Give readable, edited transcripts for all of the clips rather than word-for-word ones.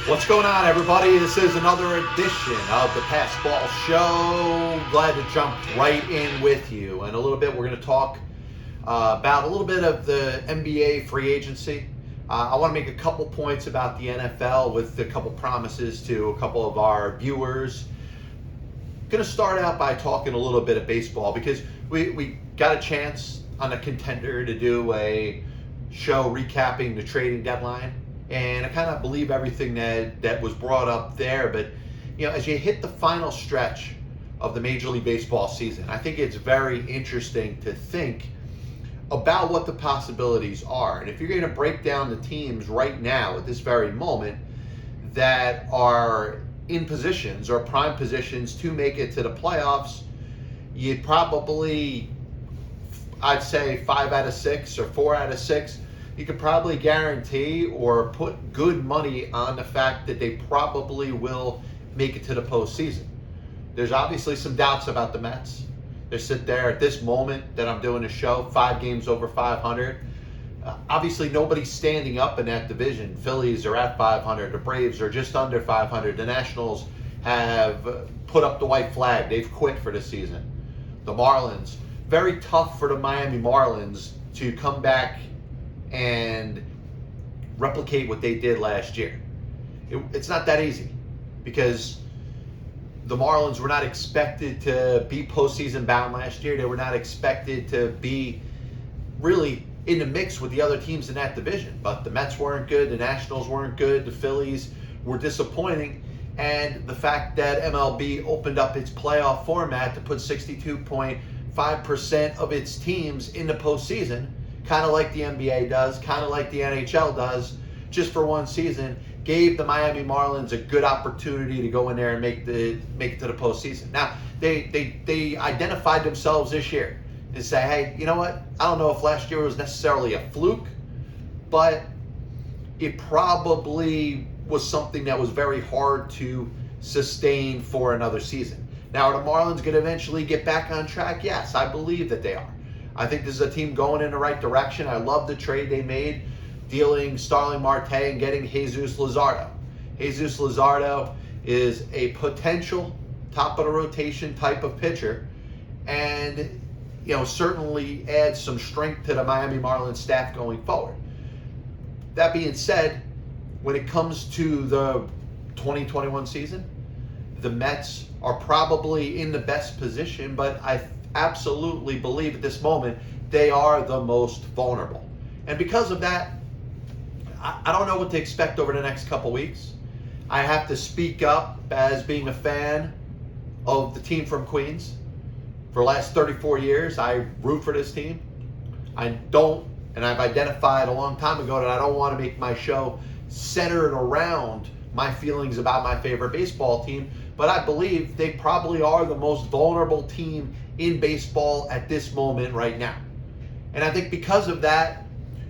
What's going on, everybody? This is another edition of the Passball Show. Glad to jump right in with you. In a little bit, we're going to talk about a little bit of the NBA free agency. I want to make a couple points about the NFL with a couple promises to a couple of our viewers. Going to start out by talking a little bit of baseball because we got a chance on a contender to do a show recapping the trading deadline. And I kind of believe everything that was brought up there. But, as you hit the final stretch of the Major League Baseball season, I think it's very interesting to think about what the possibilities are. And if you're going to break down the teams right now at this very moment that are in positions or prime positions to make it to the playoffs, you'd probably, I'd say 5 out of 6 or 4 out of 6, you could probably guarantee or put good money on the fact that they probably will make it to the postseason. There's obviously some doubts about the Mets. They sit there at this moment that I'm doing the show, 5 games over 500. Obviously, nobody's standing up in that division. Phillies are at 500. The Braves are just under 500. The Nationals have put up the white flag. They've quit for the season. The Marlins, very tough for the Miami Marlins to come back and replicate what they did last year. It's not that easy because the Marlins were not expected to be postseason bound last year. They were not expected to be really in the mix with the other teams in that division. But the Mets weren't good, the Nationals weren't good, the Phillies were disappointing, and the fact that MLB opened up its playoff format to put 62.5% of its teams in the postseason, kind of like the NBA does, kind of like the NHL does, just for one season, gave the Miami Marlins a good opportunity to go in there and make it to the postseason. Now, they identified themselves this year and say, hey, you know what? I don't know if last year was necessarily a fluke, but it probably was something that was very hard to sustain for another season. Now, are the Marlins going to eventually get back on track? Yes, I believe that they are. I think this is a team going in the right direction. I love the trade they made, dealing Starling Marte and getting Jesus Luzardo. Jesus Luzardo is a potential top of the rotation type of pitcher, and certainly adds some strength to the Miami Marlins staff going forward. That being said, when it comes to the 2021 season, the Mets are probably in the best position, but I absolutely believe at this moment they are the most vulnerable. And because of that, I don't know what to expect over the next couple weeks. I have to speak up as being a fan of the team from Queens. For the last 34 years, I root for this team. I've identified a long time ago that I don't want to make my show centered around my feelings about my favorite baseball team, but I believe they probably are the most vulnerable team in baseball at this moment right now. And I think because of that,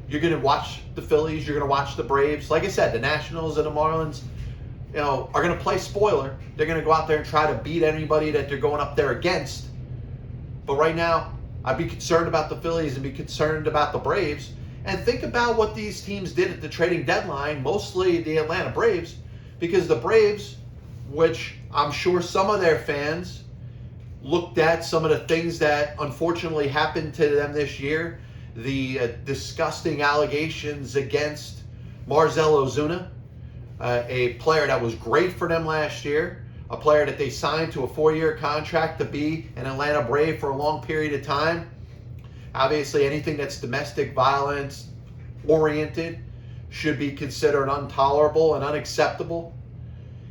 you're going to watch the Phillies, you're going to watch the Braves. Like I said, the Nationals and the Marlins, are going to play spoiler. They're going to go out there and try to beat anybody that they're going up there against. But right now, I'd be concerned about the Phillies and be concerned about the Braves. And think about what these teams did at the trading deadline, mostly the Atlanta Braves, because the Braves, which I'm sure some of their fans looked at some of the things that unfortunately happened to them this year, the disgusting allegations against Marcell Ozuna, a player that was great for them last year, a player that they signed to a 4-year contract to be an Atlanta Brave for a long period of time. Obviously, anything that's domestic violence oriented should be considered intolerable and unacceptable.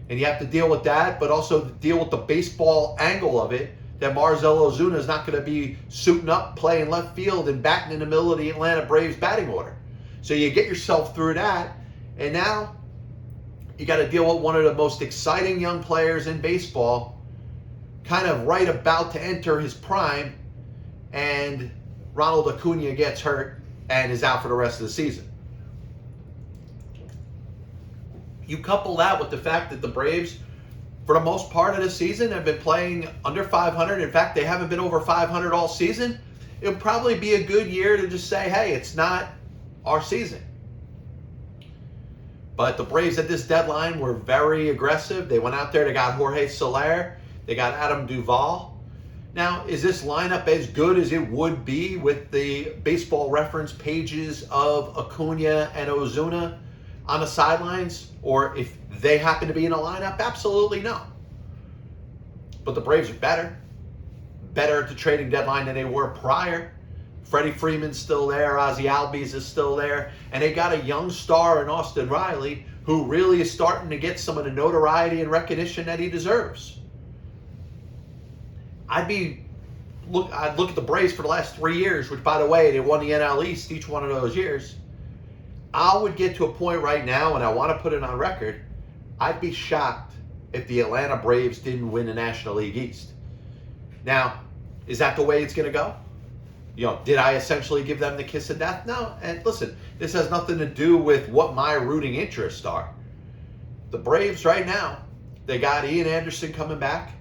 And you have to deal with that, but also deal with the baseball angle of it, that Marcell Ozuna is not going to be suiting up, playing left field, and batting in the middle of the Atlanta Braves batting order. So you get yourself through that, and now you got to deal with one of the most exciting young players in baseball, kind of right about to enter his prime, and Ronald Acuna gets hurt and is out for the rest of the season. You couple that with the fact that the Braves, for the most part of the season, have been playing under 500. In fact, they haven't been over 500 all season. It would probably be a good year to just say, hey, it's not our season. But the Braves at this deadline were very aggressive. They went out there, they got Jorge Soler, they got Adam Duvall. Now, is this lineup as good as it would be with the baseball reference pages of Acuna and Ozuna on the sidelines? Or if they happen to be in a lineup? Absolutely no. But the Braves are better. Better at the trading deadline than they were prior. Freddie Freeman's still there. Ozzie Albies is still there. And they got a young star in Austin Riley who really is starting to get some of the notoriety and recognition that he deserves. I'd look at the Braves for the last 3 years, which, by the way, they won the NL East each one of those years. I would get to a point right now, and I want to put it on record, I'd be shocked if the Atlanta Braves didn't win the National League East. Now, is that the way it's going to go? Did I essentially give them the kiss of death? No. And listen, this has nothing to do with what my rooting interests are. The Braves right now, they got Ian Anderson coming back.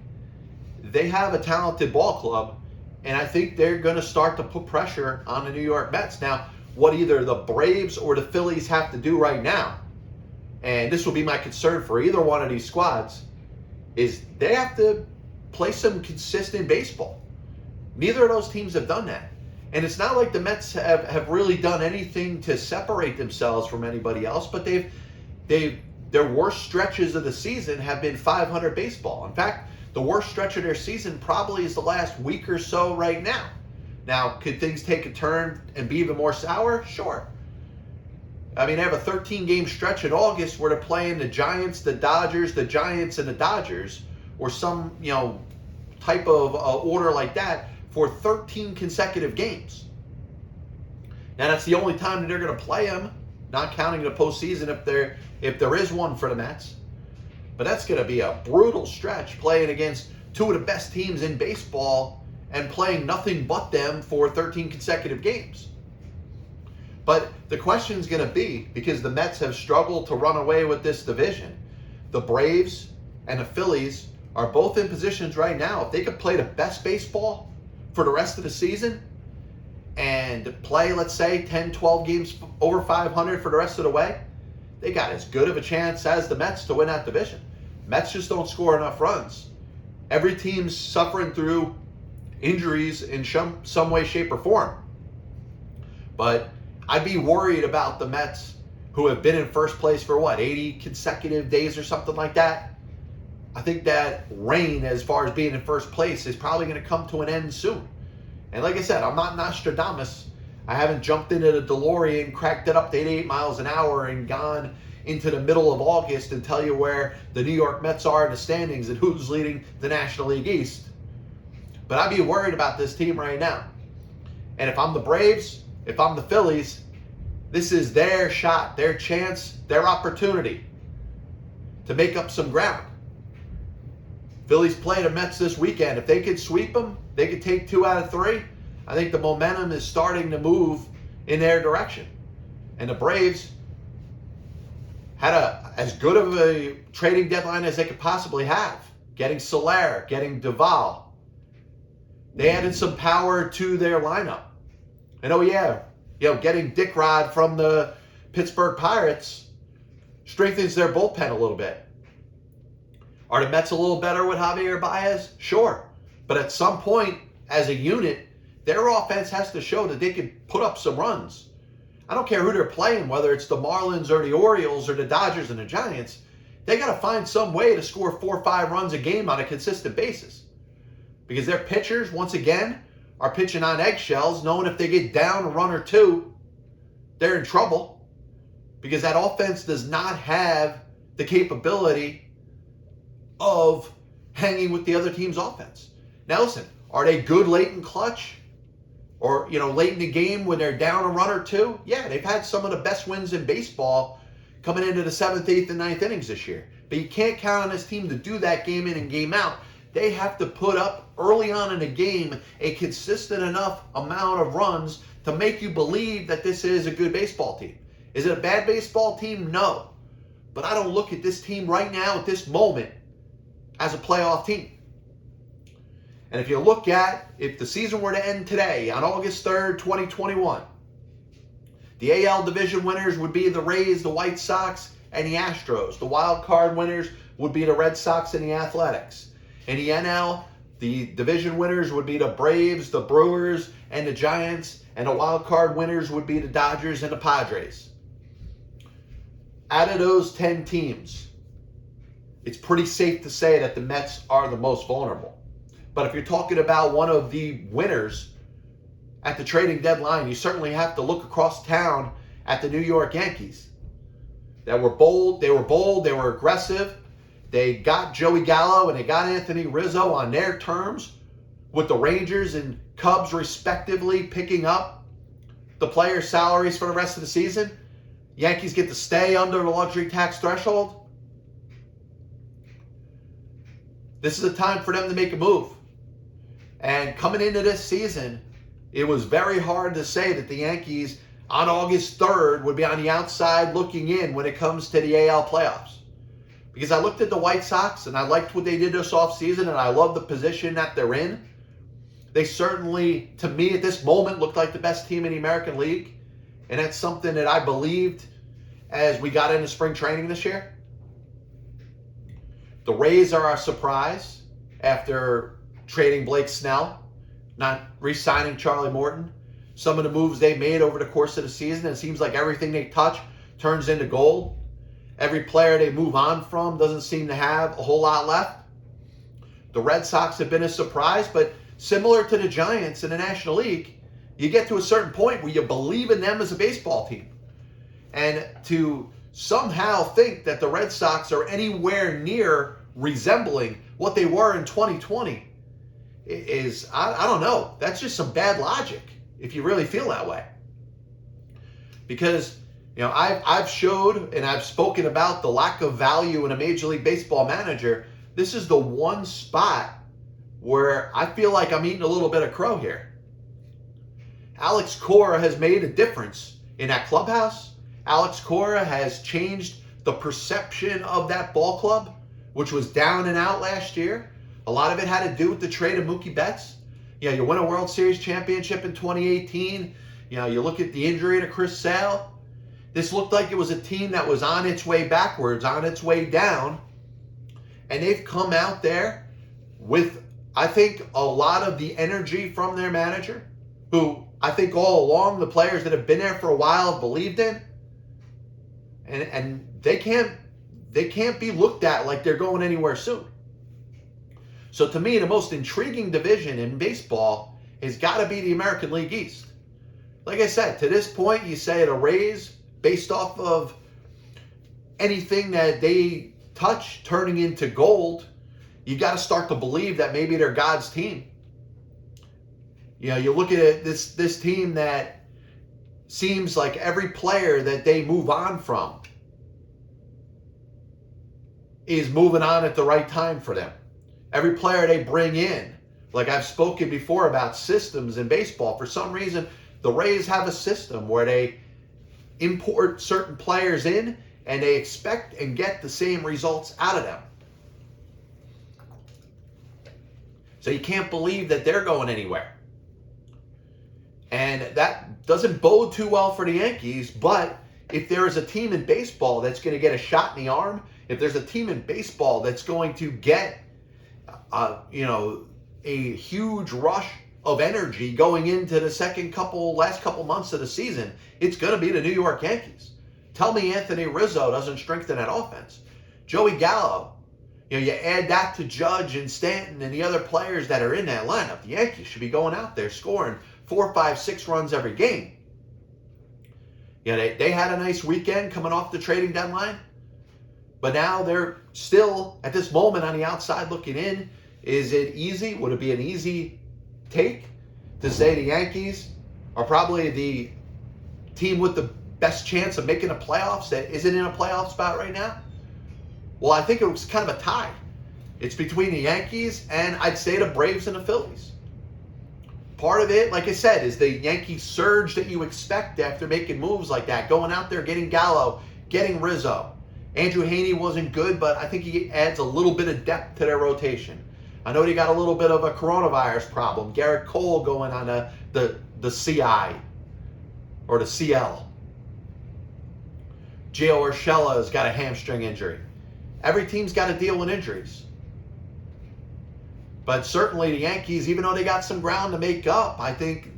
They have a talented ball club, and I think they're going to start to put pressure on the New York Mets. Now, what either the Braves or the Phillies have to do right now, and this will be my concern for either one of these squads, is they have to play some consistent baseball. Neither of those teams have done that. And it's not like the Mets have really done anything to separate themselves from anybody else, but their worst stretches of the season have been .500 baseball. In fact, the worst stretch of their season probably is the last week or so right now. Now, could things take a turn and be even more sour? Sure. I mean, they have a 13-game stretch in August where they're playing the Giants, the Dodgers, the Giants, and the Dodgers, or some, type of order like that for 13 consecutive games. Now, that's the only time that they're going to play them, not counting the postseason if there is one for the Mets. But that's going to be a brutal stretch playing against two of the best teams in baseball and playing nothing but them for 13 consecutive games. But the question's going to be, because the Mets have struggled to run away with this division, the Braves and the Phillies are both in positions right now. If they could play the best baseball for the rest of the season and play, let's say, 10, 12 games over .500 for the rest of the way, they got as good of a chance as the Mets to win that division. Mets just don't score enough runs. Every team's suffering through injuries in some way, shape, or form. But I'd be worried about the Mets, who have been in first place for 80 consecutive days or something like that. I think that reign, as far as being in first place, is probably going to come to an end soon. And like I said, I'm not Nostradamus. I haven't jumped into the DeLorean, cracked it up to 88 miles an hour, and gone into the middle of August and tell you where the New York Mets are in the standings and who's leading the National League East. But I'd be worried about this team right now. And if I'm the Braves, if I'm the Phillies, this is their shot, their chance, their opportunity to make up some ground. Phillies play the Mets this weekend. If they could sweep them, they could take 2 out of 3. I think the momentum is starting to move in their direction. And the Braves had as good of a trading deadline as they could possibly have. Getting Soler, getting Duvall. They added some power to their lineup. And getting Dick Rod from the Pittsburgh Pirates strengthens their bullpen a little bit. Are the Mets a little better with Javier Baez? Sure. But at some point, as a unit, their offense has to show that they can put up some runs. I don't care who they're playing, whether it's the Marlins or the Orioles or the Dodgers and the Giants. They got to find some way to score 4 or 5 runs a game on a consistent basis. Because their pitchers, once again, are pitching on eggshells, knowing if they get down a run or two, they're in trouble. Because that offense does not have the capability of hanging with the other team's offense. Now listen, are they good late in clutch? Or, late in the game when they're down a run or two? Yeah, they've had some of the best wins in baseball coming into the 7th, 8th, and 9th innings this year. But you can't count on this team to do that game in and game out. They have to put up, early on in the game, a consistent enough amount of runs to make you believe that this is a good baseball team. Is it a bad baseball team? No. But I don't look at this team right now, at this moment, as a playoff team. And if you look at, if the season were to end today, on August 3rd, 2021, the AL division winners would be the Rays, the White Sox, and the Astros. The wild card winners would be the Red Sox and the Athletics. In the NL, the division winners would be the Braves, the Brewers, and the Giants, and the wild card winners would be the Dodgers and the Padres. Out of those 10 teams, it's pretty safe to say that the Mets are the most vulnerable. But if you're talking about one of the winners at the trading deadline, you certainly have to look across town at the New York Yankees. That were bold, they were aggressive. They got Joey Gallo and they got Anthony Rizzo on their terms, with the Rangers and Cubs respectively picking up the players' salaries for the rest of the season. Yankees get to stay under the luxury tax threshold. This is a time for them to make a move. And coming into this season, it was very hard to say that the Yankees on August 3rd would be on the outside looking in when it comes to the AL playoffs. Because I looked at the White Sox and I liked what they did this offseason, and I love the position that they're in. They certainly, to me at this moment, looked like the best team in the American League. And that's something that I believed as we got into spring training this year. The Rays are a surprise after trading Blake Snell, not re-signing Charlie Morton. Some of the moves they made over the course of the season, it seems like everything they touch turns into gold. Every player they move on from doesn't seem to have a whole lot left. The Red Sox have been a surprise, but similar to the Giants in the National League, you get to a certain point where you believe in them as a baseball team. And to somehow think that the Red Sox are anywhere near resembling what they were in 2020 is, I don't know, that's just some bad logic if you really feel that way. Because, you know, I've showed and I've spoken about the lack of value in a Major League Baseball manager. This is the one spot where I feel like I'm eating a little bit of crow here. Alex Cora has made a difference in that clubhouse. Alex Cora has changed the perception of that ball club, which was down and out last year. A lot of it had to do with the trade of Mookie Betts. You know, you win a World Series championship in 2018. You know, you look at the injury to Chris Sale. This looked like it was a team that was on its way backwards, on its way down. And they've come out there with, I think, a lot of the energy from their manager, who I think all along the players that have been there for a while have believed in. And they can't be looked at like they're going anywhere soon. So to me, the most intriguing division in baseball has got to be the American League East. Like I said, to this point, you say the Rays, based off of anything that they touch turning into gold, you got to start to believe that maybe they're God's team. You know, you look at it, this team that seems like every player that they move on from is moving on at the right time for them. Every player they bring in, like I've spoken before about systems in baseball, for some reason, the Rays have a system where they import certain players in and they expect and get the same results out of them. So you can't believe that they're going anywhere. And that doesn't bode too well for the Yankees, but if there is a team in baseball that's going to get a shot in the arm, if there's a team in baseball that's going to get, a huge rush of energy going into the last couple months of the season, it's going to be the New York Yankees. Tell me Anthony Rizzo doesn't strengthen that offense. Joey Gallo, you add that to Judge and Stanton and the other players that are in that lineup. The Yankees should be going out there scoring 4, 5, 6 runs every game. They had a nice weekend coming off the trading deadline, but now they're still at this moment on the outside looking in. Is it easy? Would it be an easy take to say the Yankees are probably the team with the best chance of making the playoffs that isn't in a playoff spot right now? Well, I think it was kind of a tie. It's between the Yankees and I'd say the Braves and the Phillies. Part of it, like I said, is the Yankee surge that you expect after making moves like that. Going out there, getting Gallo, getting Rizzo. Andrew Heaney wasn't good, but I think he adds a little bit of depth to their rotation. I know they got a little bit of a coronavirus problem. Garrett Cole going on the CI or the CL. Gio Urshela's got a hamstring injury. Every team's got to deal with injuries. But certainly the Yankees, even though they got some ground to make up, I think,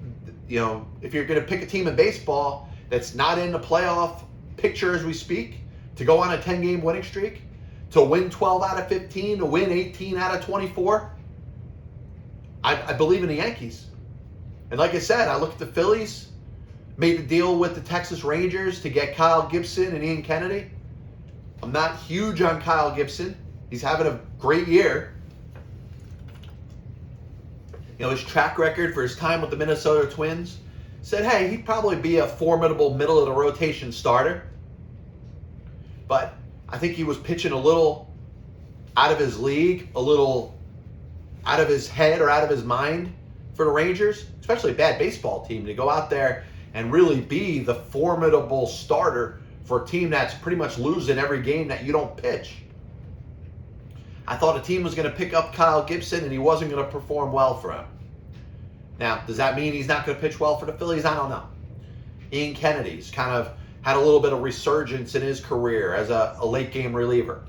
if you're going to pick a team in baseball that's not in the playoff picture as we speak, to go on a 10-game winning streak, to win 12 out of 15, to win 18 out of 24, I believe in the Yankees. And like I said, I look at the Phillies, made a deal with the Texas Rangers to get Kyle Gibson and Ian Kennedy. I'm not huge on Kyle Gibson. He's having a great year. His track record for his time with the Minnesota Twins said, hey, he'd probably be a formidable middle-of-the-rotation starter. But I think he was pitching a little out of his league, a little out of his head or out of his mind for the Rangers, especially a bad baseball team, to go out there and really be the formidable starter for a team that's pretty much losing every game that you don't pitch. I thought a team was going to pick up Kyle Gibson and he wasn't going to perform well for him. Now, does that mean he's not going to pitch well for the Phillies? I don't know. Ian Kennedy's kind of had a little bit of resurgence in his career as a late game reliever.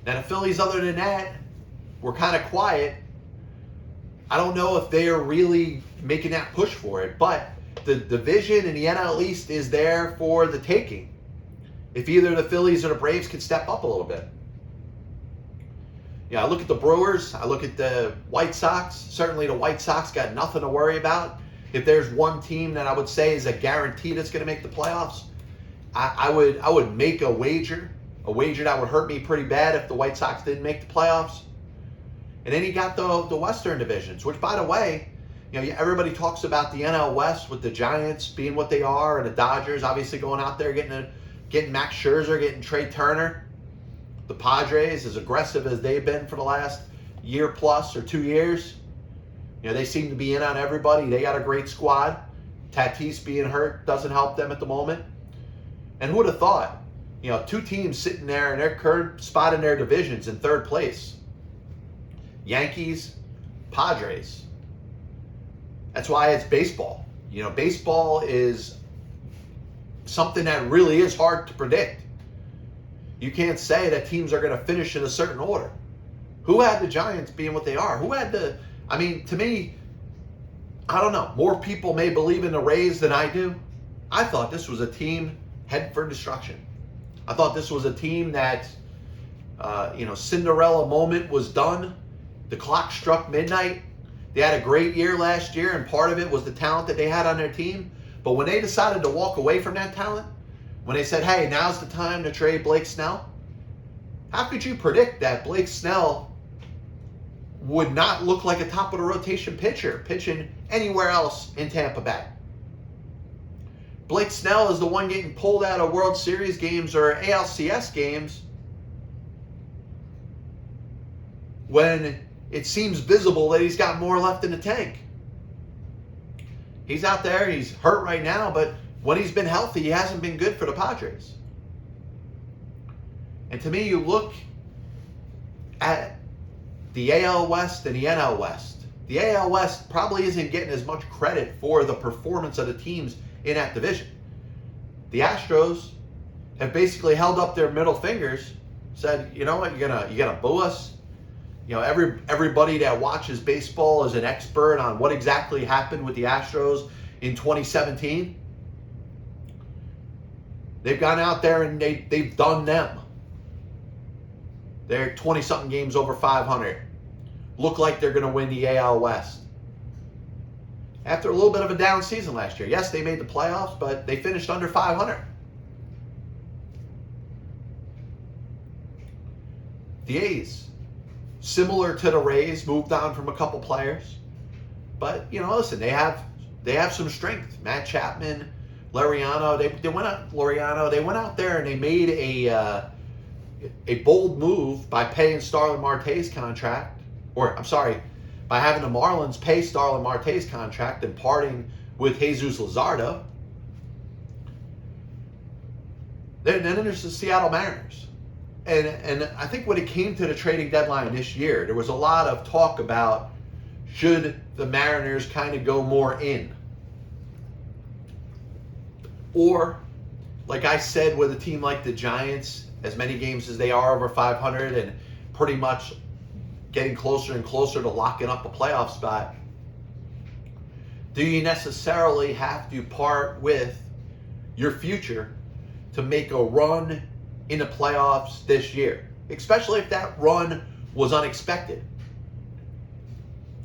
Now, the Phillies, other than that, were kind of quiet. I don't know if they are really making that push for it, but the division in the NL East is there for the taking. If either the Phillies or the Braves could step up a little bit. I look at the Brewers, I look at the White Sox. Certainly the White Sox got nothing to worry about. If there's one team that I would say is a guarantee that's going to make the playoffs, I would make a wager that would hurt me pretty bad if the White Sox didn't make the playoffs. And then you got the Western divisions, which, by the way, everybody talks about the NL West with the Giants being what they are, and the Dodgers obviously going out there getting Max Scherzer, getting Trey Turner. The Padres, as aggressive as they've been for the last year plus or 2 years, they seem to be in on everybody. They got a great squad. Tatis being hurt doesn't help them at the moment. And who would have thought? Two teams sitting there in their current spot in their divisions in third place. Yankees, Padres. That's why it's baseball. Baseball is something that really is hard to predict. You can't say that teams are going to finish in a certain order. Who had the Giants being what they are? To me, I don't know. More people may believe in the Rays than I do. I thought this was a team head for destruction. I thought this was a team that, Cinderella moment was done. The clock struck midnight. They had a great year last year, and part of it was the talent that they had on their team. But when they decided to walk away from that talent, when they said, hey, now's the time to trade Blake Snell, how could you predict that Blake Snell would not look like a top-of-the-rotation pitcher pitching anywhere else in Tampa Bay? Blake Snell is the one getting pulled out of World Series games or ALCS games when it seems visible that he's got more left in the tank. He's out there, he's hurt right now, but when he's been healthy, he hasn't been good for the Padres. And to me, you look at the AL West and the NL West. The AL West probably isn't getting as much credit for the performance of the teams in that division. The Astros have basically held up their middle fingers, said, you know what, you're gonna boo us. Everybody that watches baseball is an expert on what exactly happened with the Astros in 2017. They've gone out there and they've done them. They're 20-something games over 500. Look like they're going to win the AL West. After a little bit of a down season last year. Yes, they made the playoffs, but they finished under 500. The A's, similar to the Rays, moved on from a couple players. But, listen, they have some strength. Matt Chapman, Laureano, they went out there and they made a bold move by paying Starlin Marte's contract, by having the Marlins pay Starlin Marte's contract and parting with Jesus Luzardo. Then there's the Seattle Mariners. And I think when it came to the trading deadline this year, there was a lot of talk about should the Mariners kind of go more in, or like I said, with a team like the Giants, as many games as they are over 500 and pretty much getting closer and closer to locking up a playoff spot, do you necessarily have to part with your future to make a run in the playoffs this year? Especially if that run was unexpected.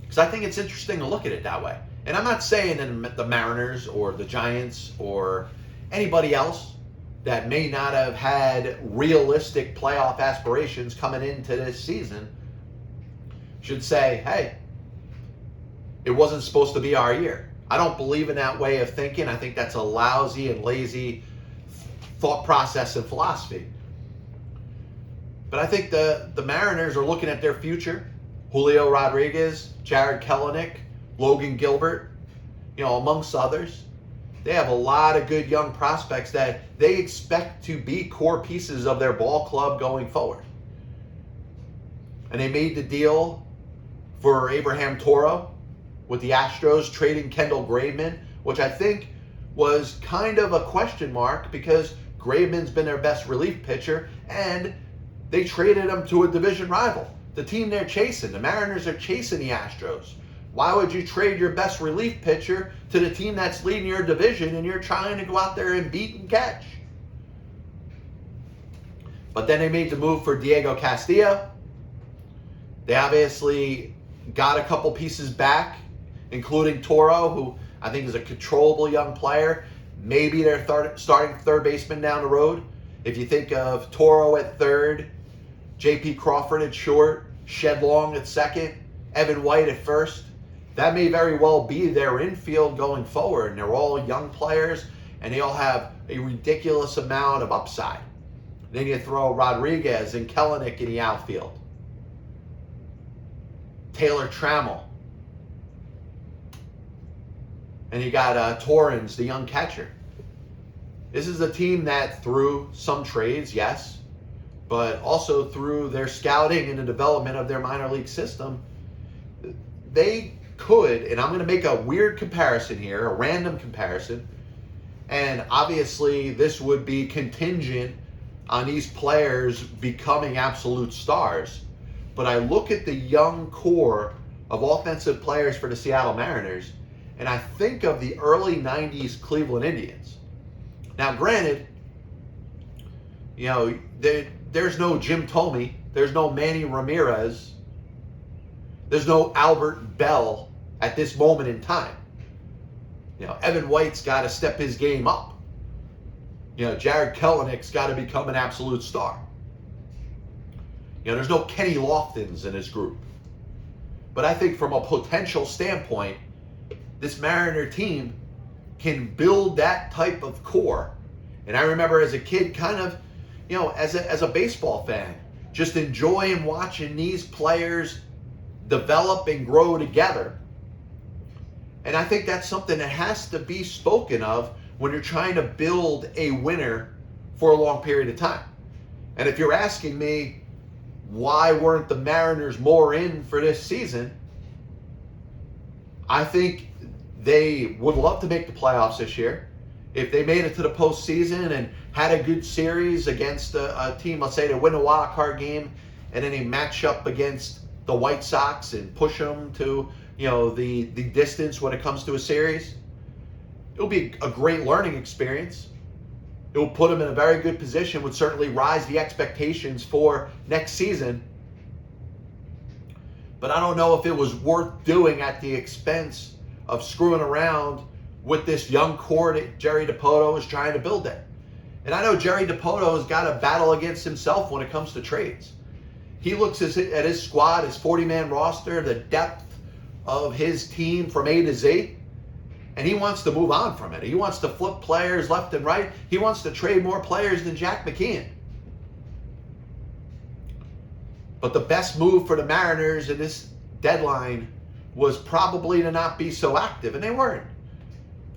Because I think it's interesting to look at it that way. And I'm not saying that the Mariners or the Giants or anybody else that may not have had realistic playoff aspirations coming into this season should say, hey, it wasn't supposed to be our year. I don't believe in that way of thinking. I think that's a lousy and lazy thought process and philosophy. But I think the Mariners are looking at their future. Julio Rodriguez, Jared Kelenic, Logan Gilbert, amongst others. They have a lot of good young prospects that they expect to be core pieces of their ball club going forward. And they made the deal for Abraham Toro with the Astros, trading Kendall Graveman, which I think was kind of a question mark because Graveman's been their best relief pitcher, and they traded him to a division rival. The team they're chasing, the Mariners are chasing the Astros. Why would you trade your best relief pitcher to the team that's leading your division and you're trying to go out there and beat and catch? But then they made the move for Diego Castillo. They obviously got a couple pieces back, including Toro, who I think is a controllable young player. Maybe their starting third baseman down the road. If you think of Toro at third, J.P. Crawford at short, Shed Long at second, Evan White at first, that may very well be their infield going forward. And they're all young players, and they all have a ridiculous amount of upside. Then you throw Rodriguez and Kelenic in the outfield. Taylor Trammell. And you got Torrens, the young catcher. This is a team that through some trades, yes, but also through their scouting and the development of their minor league system, they could, and I'm going to make a weird comparison here, a random comparison, and obviously this would be contingent on these players becoming absolute stars. But I look at the young core of offensive players for the Seattle Mariners, and I think of the early 90s Cleveland Indians. Now, granted, there's no Jim Thome, there's no Manny Ramirez, there's no Albert Bell at this moment in time. Evan White's got to step his game up. Jared Kelenic's got to become an absolute star. There's no Kenny Loftons in his group. But I think from a potential standpoint, this Mariner team can build that type of core. And I remember as a kid kind of, as a baseball fan, just enjoying watching these players develop and grow together. And I think that's something that has to be spoken of when you're trying to build a winner for a long period of time. And if you're asking me, why weren't the Mariners more in for this season? I think they would love to make the playoffs this year. If they made it to the postseason and had a good series against a team, let's say they win a wild card game, and then they match up against the White Sox and push them to the distance when it comes to a series, it'll be a great learning experience. It will put them in a very good position, would certainly rise the expectations for next season. But I don't know if it was worth doing at the expense of screwing around with this young core that Jerry Dipoto is trying to build there. And I know Jerry Dipoto has got a battle against himself when it comes to trades. He looks at his squad, his 40-man roster, the depth of his team from A to Z, and he wants to move on from it. He wants to flip players left and right. He wants to trade more players than Jack McKeon. But the best move for the Mariners in this deadline was probably to not be so active, and they weren't.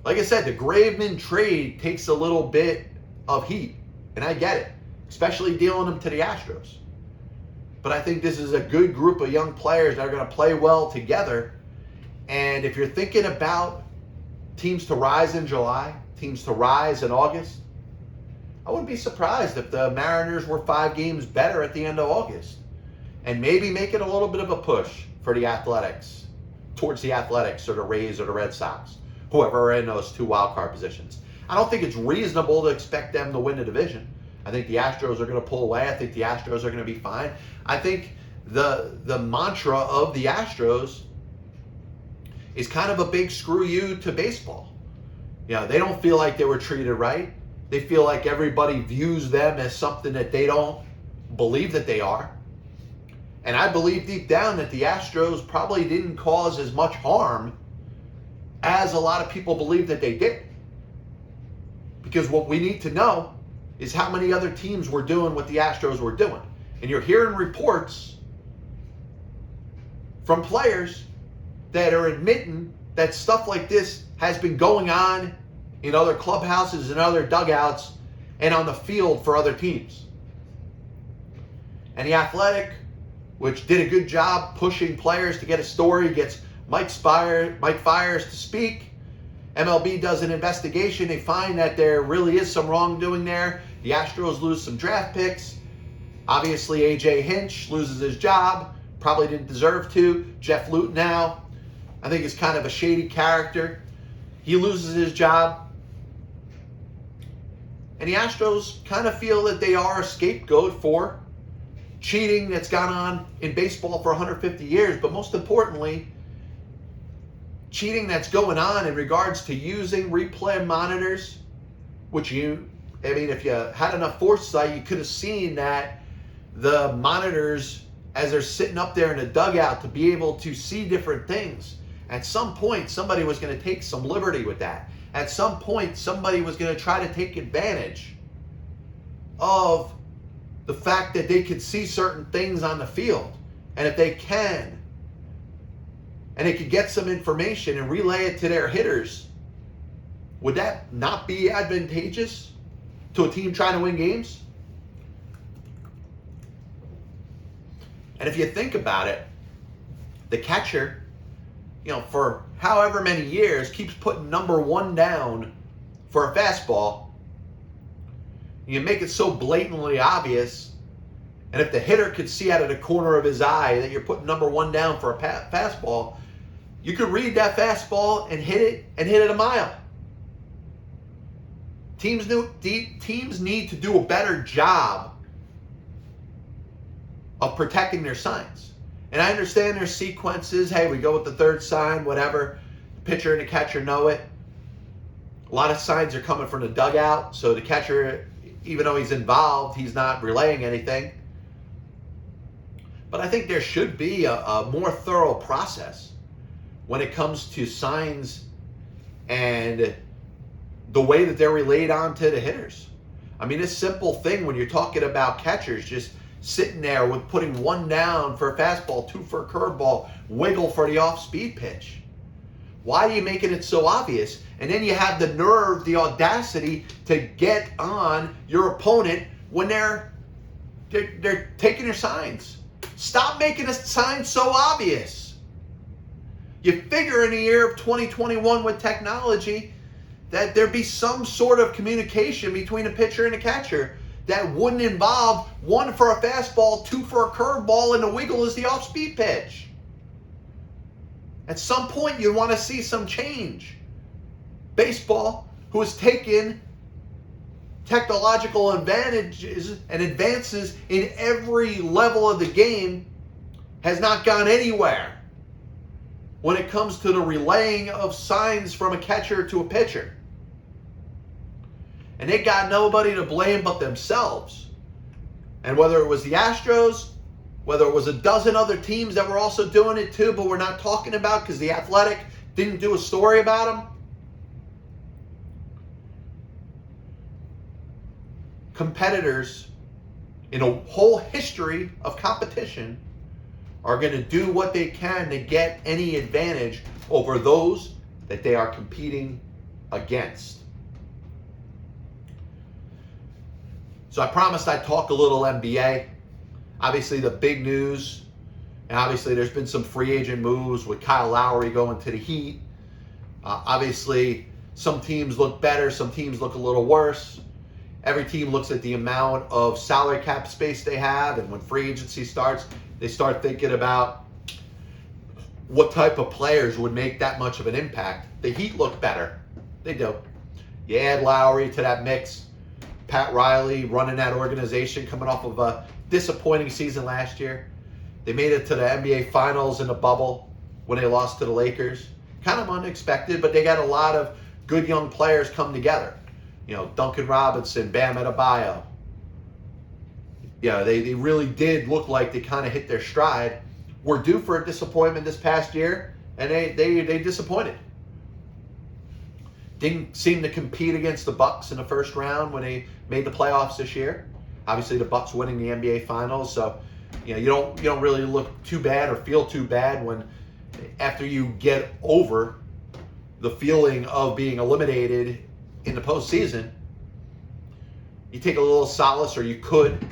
Like I said, the Graveman trade takes a little bit of heat, and I get it, especially dealing them to the Astros. But I think this is a good group of young players that are going to play well together. And if you're thinking about teams to rise in July, teams to rise in August, I wouldn't be surprised if the Mariners were 5 games better at the end of August and maybe make it a little bit of a push for the Athletics, towards the Athletics or the Rays or the Red Sox, whoever are in those 2 wild card positions. I don't think it's reasonable to expect them to win the division. I think the Astros are going to pull away. I think the Astros are going to be fine. I think the mantra of the Astros is kind of a big screw you to baseball. You know, they don't feel like they were treated right. They feel like everybody views them as something that they don't believe that they are. And I believe deep down that the Astros probably didn't cause as much harm as a lot of people believe that they did. Because what we need to know is how many other teams were doing what the Astros were doing. And you're hearing reports from players that are admitting that stuff like this has been going on in other clubhouses and other dugouts and on the field for other teams. And the Athletic, which did a good job pushing players to get a story, gets Mike Fiers to speak. MLB does an investigation. They find that there really is some wrongdoing there. The Astros lose some draft picks. Obviously, A.J. Hinch loses his job. Probably didn't deserve to. Jeff Luton now, I think, is kind of a shady character. He loses his job. And the Astros kind of feel that they are a scapegoat for cheating that's gone on in baseball for 150 years. But most importantly, cheating that's going on in regards to using replay monitors, which if you had enough foresight, you could have seen that the monitors, as they're sitting up there in the dugout, to be able to see different things. At some point, somebody was going to take some liberty with that. At some point, somebody was going to try to take advantage of the fact that they could see certain things on the field. And if they can, and they could get some information and relay it to their hitters, would that not be advantageous to a team trying to win games? And if you think about it, the catcher, for however many years, keeps putting number 1 down for a fastball. You make it so blatantly obvious, and if the hitter could see out of the corner of his eye that you're putting number 1 down for a fastball, you could read that fastball and hit it a mile. Teams need to do a better job of protecting their signs. And I understand there's sequences. Hey, we go with the third sign, whatever. The pitcher and the catcher know it. A lot of signs are coming from the dugout, so the catcher, even though he's involved, he's not relaying anything. But I think there should be a more thorough process when it comes to signs and the way that they're relayed on to the hitters. I mean, this simple thing when you're talking about catchers, just sitting there with putting 1 down for a fastball, 2 for a curveball, wiggle for the off-speed pitch. Why are you making it so obvious? And then you have the nerve, the audacity to get on your opponent when they're taking their signs. Stop making the signs so obvious. You figure in the year of 2021 with technology that there'd be some sort of communication between a pitcher and a catcher that wouldn't involve 1 for a fastball, 2 for a curveball, and the wiggle is the off-speed pitch. At some point, you want to see some change. Baseball, who has taken technological advantages and advances in every level of the game, has not gone anywhere when it comes to the relaying of signs from a catcher to a pitcher. And they got nobody to blame but themselves. And whether it was the Astros, whether it was a dozen other teams that were also doing it too, but we're not talking about because the Athletic didn't do a story about them. Competitors in a whole history of competition are going to do what they can to get any advantage over those that they are competing against. So I promised I'd talk a little NBA. Obviously the big news, and obviously there's been some free agent moves with Kyle Lowry going to the Heat. Obviously some teams look better, some teams look a little worse. every team looks at the amount of salary cap space they have, and when free agency starts, they start thinking about what type of players would make that much of an impact. The Heat look better. They do. You add Lowry to that mix. Pat Riley running that organization, coming off of a disappointing season last year. They made it to the NBA Finals in the bubble when they lost to the Lakers. Kind of unexpected, but they got a lot of good young players come together. You know, Duncan Robinson, Bam Adebayo. Yeah, they really did look like they kind of hit their stride. Were due for a disappointment this past year, and they disappointed. Didn't seem to compete against the Bucks in the first round when they made the playoffs this year. Obviously, the Bucks winning the NBA Finals, so you know you don't really look too bad or feel too bad when after you get over the feeling of being eliminated in the postseason. You take a little solace, or you could,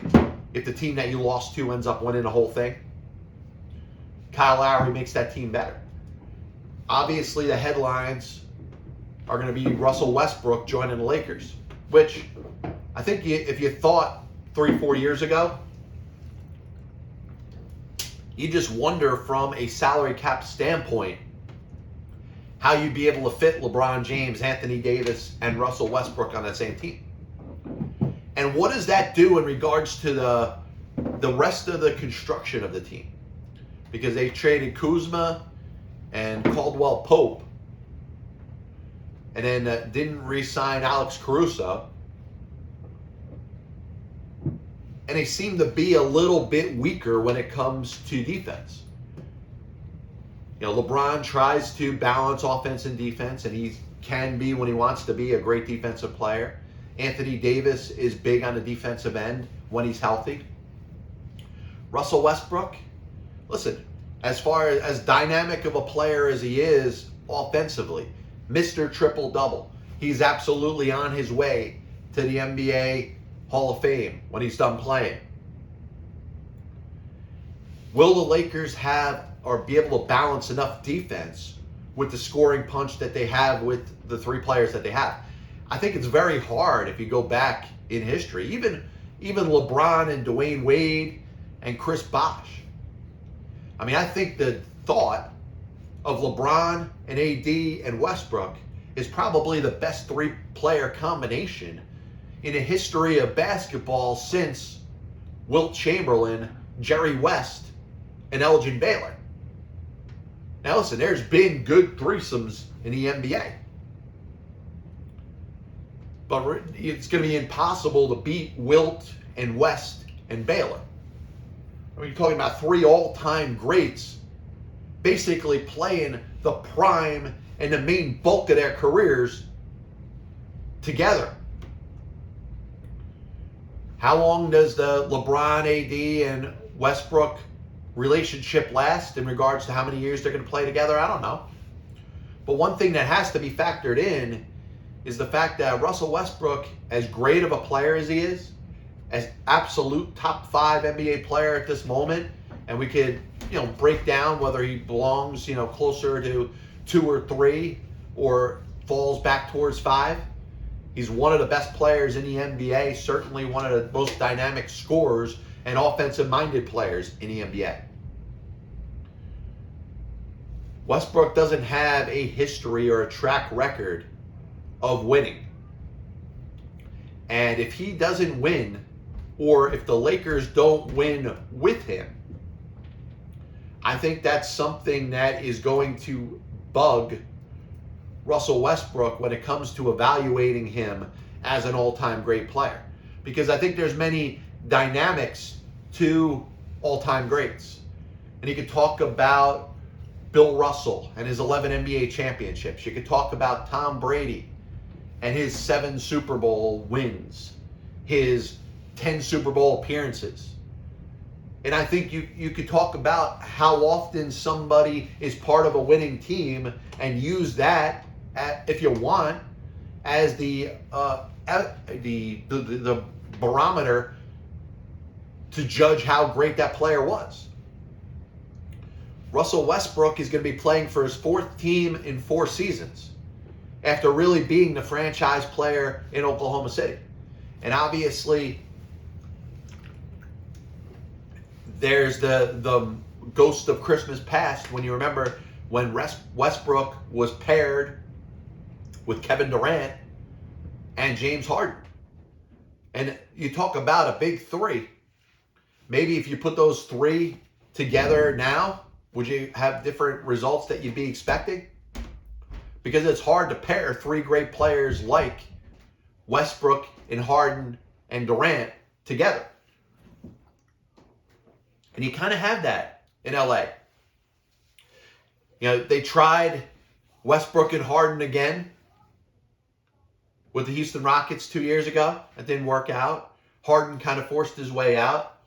if the team that you lost to ends up winning the whole thing. Kyle Lowry makes that team better. Obviously, the headlines are going to be Russell Westbrook joining the Lakers, which I think if you thought 3-4 years ago, you just wonder from a salary cap standpoint how you'd be able to fit LeBron James, Anthony Davis, and Russell Westbrook on that same team. And what does that do in regards to the rest of the construction of the team? Because they traded Kuzma and Caldwell Pope, and then didn't re-sign Alex Caruso. And they seem to be a little bit weaker when it comes to defense. You know, LeBron tries to balance offense and defense, and he can be, when he wants to be, a great defensive player. Anthony Davis is big on the defensive end when he's healthy. Russell Westbrook, listen, as far as dynamic of a player as he is offensively, Mr. Triple-Double, he's absolutely on his way to the NBA Hall of Fame when he's done playing. Will the Lakers have or be able to balance enough defense with the scoring punch that they have with the three players that they have? I think it's very hard if you go back in history. Even LeBron and Dwayne Wade and Chris Bosh. I mean, I think the thought of LeBron and AD and Westbrook is probably the best three-player combination in the history of basketball since Wilt Chamberlain, Jerry West, and Elgin Baylor. Now listen, there's been good threesomes in the NBA. But it's going to be impossible to beat Wilt and West and Baylor. I mean, you're talking about three all-time greats basically playing the prime and the main bulk of their careers together. How long does the LeBron, AD, and Westbrook relationship last in regards to how many years they're going to play together? I don't know. But one thing that has to be factored in is the fact that Russell Westbrook, as great of a player as he is, as absolute top 5 NBA player at this moment, and we could, break down whether he belongs, closer to 2 or 3 or falls back towards 5. He's one of the best players in the NBA, certainly one of the most dynamic scorers and offensive-minded players in the NBA. Westbrook doesn't have a history or a track record of winning. And if he doesn't win, or if the Lakers don't win with him, I think that's something that is going to bug Russell Westbrook when it comes to evaluating him as an all-time great player. Because I think there's many dynamics to all-time greats. And you could talk about Bill Russell and his 11 NBA championships. You could talk about Tom Brady and his 7 Super Bowl wins, his 10 Super Bowl appearances. And I think you could talk about how often somebody is part of a winning team and use that, if you want, as the barometer to judge how great that player was. Russell Westbrook is going to be playing for his 4th team in 4 seasons after really being the franchise player in Oklahoma City. And obviously, there's the ghost of Christmas past when you remember when Westbrook was paired with Kevin Durant and James Harden. And you talk about a big three. Maybe if you put those three together now, would you have different results that you'd be expecting? Because it's hard to pair three great players like Westbrook and Harden and Durant together. And you kind of have that in LA. You know, they tried Westbrook and Harden again with the Houston Rockets 2 years ago. It didn't work out. Harden kind of forced his way out.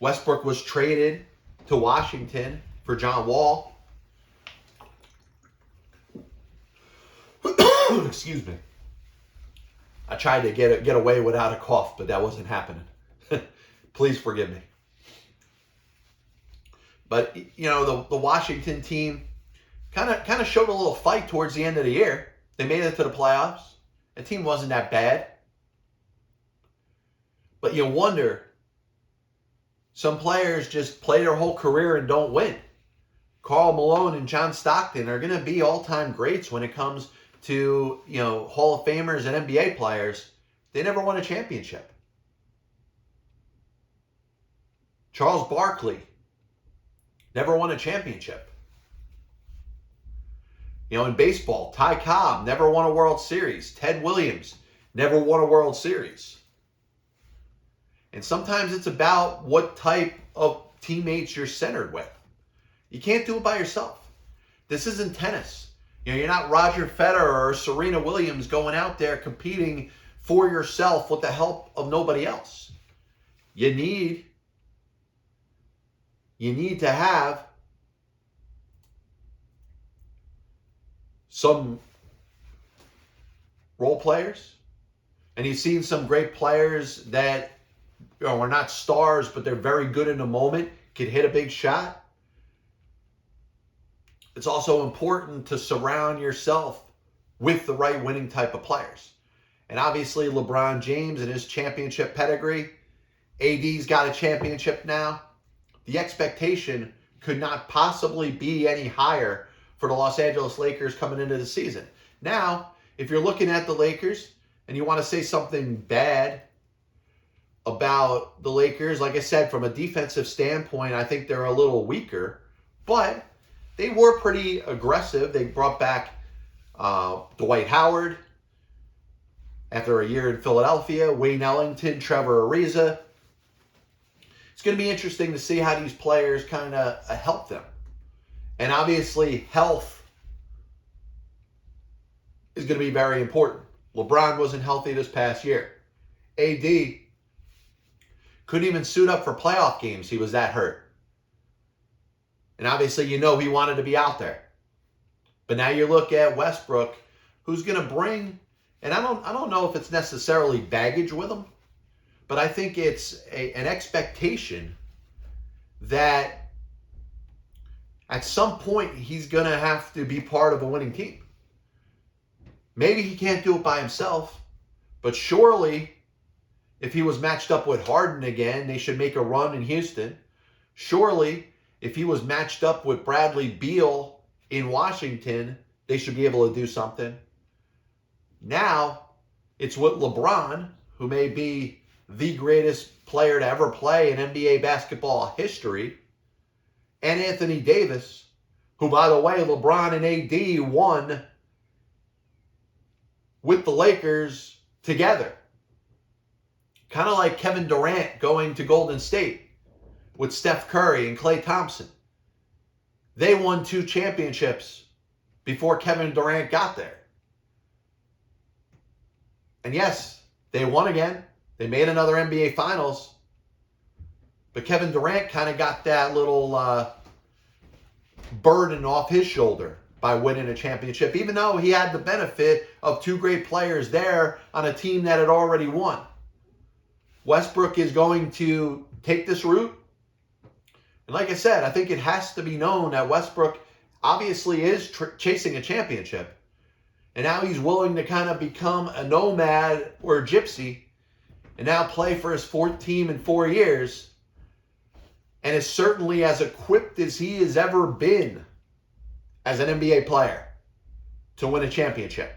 Westbrook was traded to Washington for John Wall. Excuse me. I tried to get away without a cough, but that wasn't happening. Please forgive me. But, you know, the Washington team kind of showed a little fight towards the end of the year. They made it to the playoffs. The team wasn't that bad. But you wonder, some players just play their whole career and don't win. Karl Malone and John Stockton are going to be all-time greats when it comes to, you know, Hall of Famers and NBA players. They never won a championship. Charles Barkley never won a championship. You know, in baseball, Ty Cobb never won a World Series. Ted Williams never won a World Series. And sometimes it's about what type of teammates you're centered with. You can't do it by yourself. This isn't tennis. You know, you're not Roger Federer or Serena Williams going out there competing for yourself with the help of nobody else. You need to have some role players. And you've seen some great players that, you know, are not stars, but they're very good in the moment, can hit a big shot. It's also important to surround yourself with the right winning type of players. And obviously LeBron James and his championship pedigree, AD's got a championship now. The expectation could not possibly be any higher for the Los Angeles Lakers coming into the season. Now, if you're looking at the Lakers and you want to say something bad about the Lakers, like I said, from a defensive standpoint, I think they're a little weaker, but they were pretty aggressive. They brought back Dwight Howard after a year in Philadelphia, Wayne Ellington, Trevor Ariza. It's going to be interesting to see how these players kind of help them. And obviously, health is going to be very important. LeBron wasn't healthy this past year. AD couldn't even suit up for playoff games. He was that hurt. And obviously, you know he wanted to be out there. But now you look at Westbrook, who's going to bring, and I don't know if it's necessarily baggage with him, but I think it's an expectation that at some point he's going to have to be part of a winning team. Maybe he can't do it by himself, but surely if he was matched up with Harden again, they should make a run in Houston. Surely if he was matched up with Bradley Beal in Washington, they should be able to do something. Now it's with LeBron, who may be the greatest player to ever play in NBA basketball history, and Anthony Davis, who, by the way, LeBron and AD won with the Lakers together. Kind of like Kevin Durant going to Golden State with Steph Curry and Klay Thompson. They won 2 championships before Kevin Durant got there. And yes, they won again. They made another NBA Finals. But Kevin Durant kind of got that little burden off his shoulder by winning a championship, even though he had the benefit of 2 great players there on a team that had already won. Westbrook is going to take this route. And like I said, I think it has to be known that Westbrook obviously is chasing a championship. And now he's willing to kind of become a nomad or a gypsy and now play for his fourth team in 4 years, and is certainly as equipped as he has ever been as an NBA player to win a championship.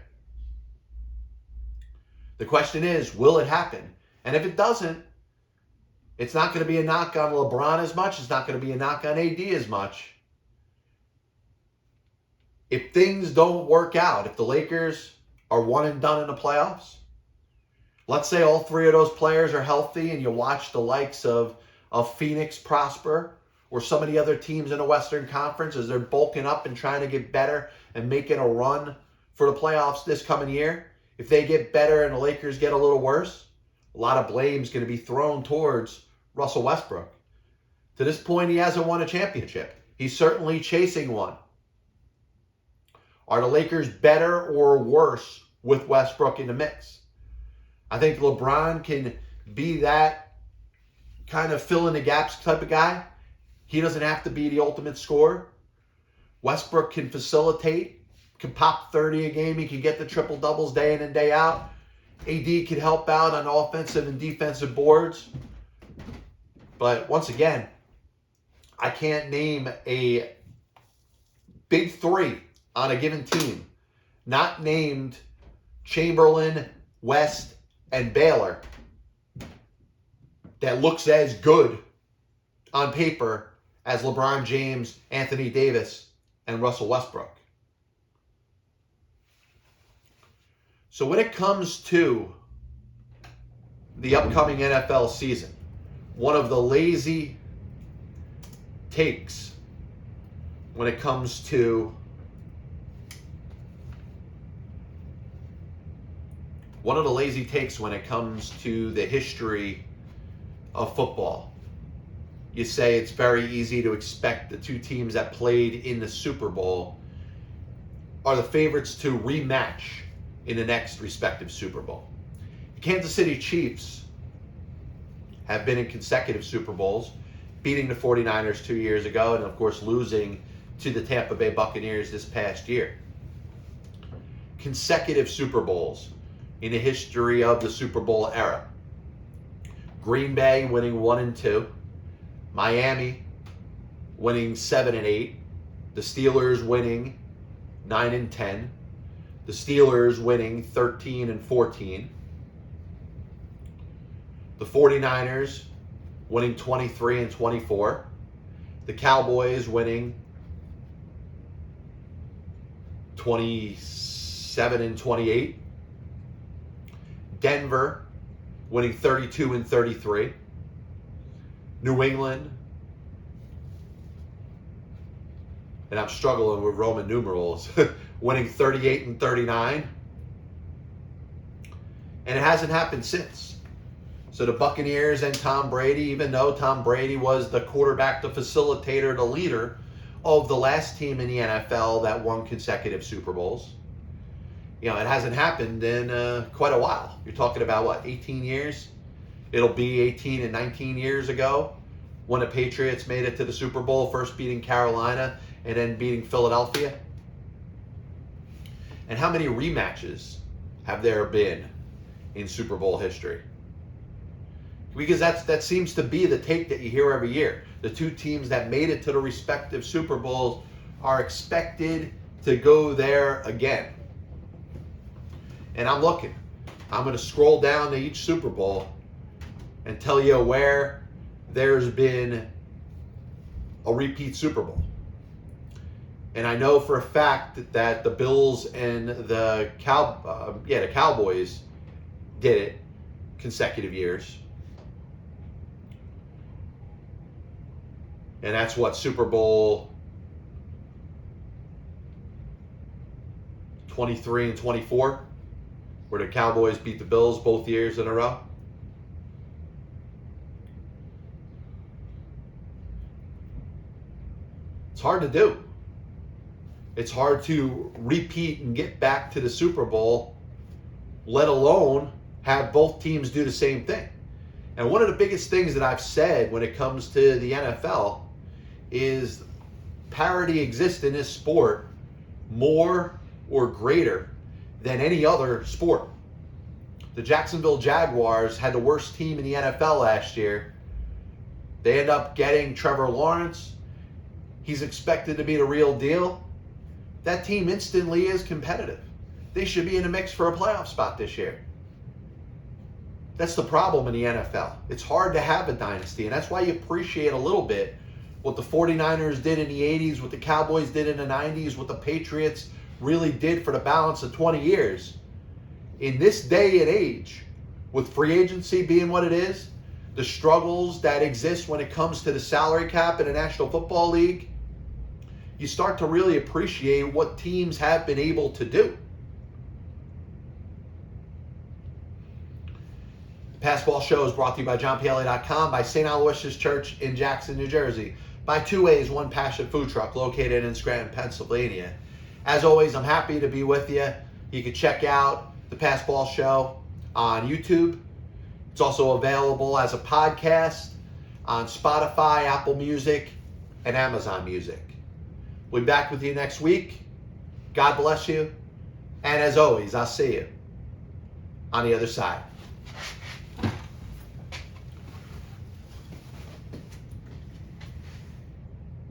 The question is, will it happen? And if it doesn't, it's not going to be a knock on LeBron as much. It's not going to be a knock on AD as much. If things don't work out, if the Lakers are one and done in the playoffs, let's say all three of those players are healthy and you watch the likes of Phoenix prosper, or some of the other teams in the Western Conference as they're bulking up and trying to get better and making a run for the playoffs this coming year. If they get better and the Lakers get a little worse, a lot of blame is going to be thrown towards Russell Westbrook. To this point, he hasn't won a championship. He's certainly chasing one. Are the Lakers better or worse with Westbrook in the mix? I think LeBron can be that kind of fill in the gaps type of guy. He doesn't have to be the ultimate scorer. Westbrook can facilitate, can pop 30 a game. He can get the triple doubles day in and day out. AD can help out on offensive and defensive boards. But once again, I can't name a big three on a given team, not named Chamberlain, West, and Baylor, that looks as good on paper as LeBron James, Anthony Davis, and Russell Westbrook. So when it comes to the upcoming NFL season, one of the lazy takes when it comes to the history of football. You say it's very easy to expect the two teams that played in the Super Bowl are the favorites to rematch in the next respective Super Bowl. The Kansas City Chiefs have been in consecutive Super Bowls, beating the 49ers 2 years ago, and of course losing to the Tampa Bay Buccaneers this past year. Consecutive Super Bowls in the history of the Super Bowl era. Green Bay winning 1 and 2. Miami winning 7 and 8. The Steelers winning 9 and 10. The Steelers winning 13 and 14. The 49ers winning 23 and 24. The Cowboys winning 27 and 28. Denver winning 32 and 33. New England, and I'm struggling with Roman numerals, winning 38 and 39. And it hasn't happened since. So the Buccaneers and Tom Brady, even though Tom Brady was the quarterback, the facilitator, the leader of the last team in the NFL that won consecutive Super Bowls, it hasn't happened in quite a while. You're talking about, 18 years? It'll be 18 and 19 years ago when the Patriots made it to the Super Bowl, first beating Carolina and then beating Philadelphia. And how many rematches have there been in Super Bowl history? Because that seems to be the take that you hear every year. The two teams that made it to the respective Super Bowls are expected to go there again. And I'm looking. I'm going to scroll down to each Super Bowl and tell you where there's been a repeat Super Bowl. And I know for a fact that the Bills and the Cowboys did it consecutive years. And that's what, Super Bowl 23 and 24, where the Cowboys beat the Bills both years in a row. It's hard to do. It's hard to repeat and get back to the Super Bowl, let alone have both teams do the same thing. And one of the biggest things that I've said when it comes to the NFL is parity exists in this sport more or greater than any other sport. The Jacksonville Jaguars had the worst team in the NFL last year. They end up getting Trevor Lawrence. He's expected to be the real deal. That team instantly is competitive. They should be in the mix for a playoff spot this year. That's the problem in the NFL. It's hard to have a dynasty, and that's why you appreciate a little bit what the 49ers did in the 80s, what the Cowboys did in the 90s, what the Patriots really did for the balance of 20 years. In this day and age, with free agency being what it is, the struggles that exist when it comes to the salary cap in the National Football League, you start to really appreciate what teams have been able to do. The Passball Show is brought to you by JohnPLA.com, by St. Aloysius Church in Jackson, New Jersey, by 2 Ways, One Passion Food Truck located in Scranton, Pennsylvania. As always, I'm happy to be with you. You can check out the Passball Show on YouTube. It's also available as a podcast on Spotify, Apple Music, and Amazon Music. We'll be back with you next week. God bless you. And as always, I'll see you on the other side.